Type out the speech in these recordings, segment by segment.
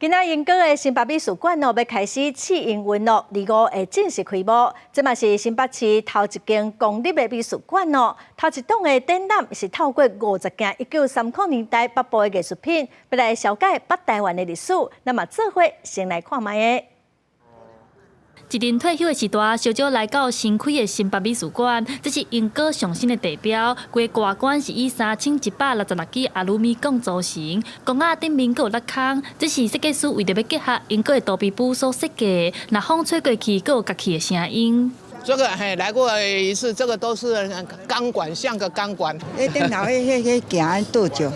今仔英国的新北美术馆要开始试营运咯，25会正式开幕。这嘛是新北市头一间公立的美术馆咯。头一档的展览是透过50件1930年代北部的艺术品，要来了解北台湾的历史。那么做伙先来看卖的。 一阵退休的时代，小少来到新开的新北美术馆，这是英国上新的地标。规个外观是以3166支阿鲁米钢组成，拱仔顶面阁有落空，这是设计师为着要结合英国的杜比布所设计的。那风吹过去，阁有乐器的声音。 这个来过一次，这个都是钢管，像个钢管。顶头迄行倒照，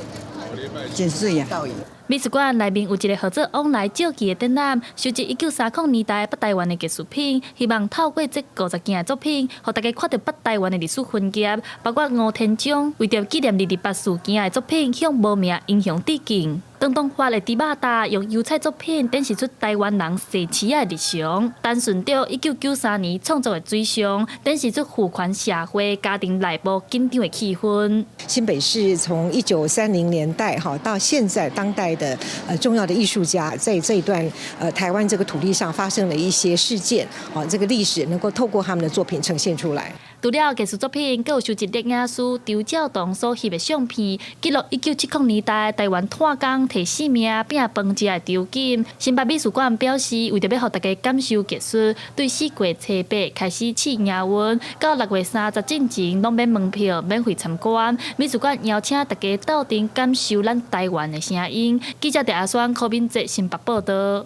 真水啊！ 美术馆内面有一个合作往来照记的展览，收集1930年代北台湾的艺术品，希望透过这50件的作品，让大家看到北台湾的历史分界，包括吴天章为着纪念228事件的作品，向无名英雄致敬。 当当发的猪肉搭用油彩作品展示出台湾人细市的日常，单顺着1993年创作的水上，展示出父权社会家庭内部紧张的气氛。新北市从1930年代到现在当代的重要的艺术家，在这一段台湾这个土地上发生了一些事件，这个历史能够透过他们的作品呈现出来。 除了艺术作品，更有收集摄影师周照东所翕的相片，记录1970年代台湾炭工摕性命拼饭食的场景。新北美术馆表示，为着要让大家感受艺术，对4月初8开始试营运，到6月30进前拢免门票，免费参观。美术馆邀请大家到场感受咱台湾的声音。记者陈阿双、柯敏哲新北报道。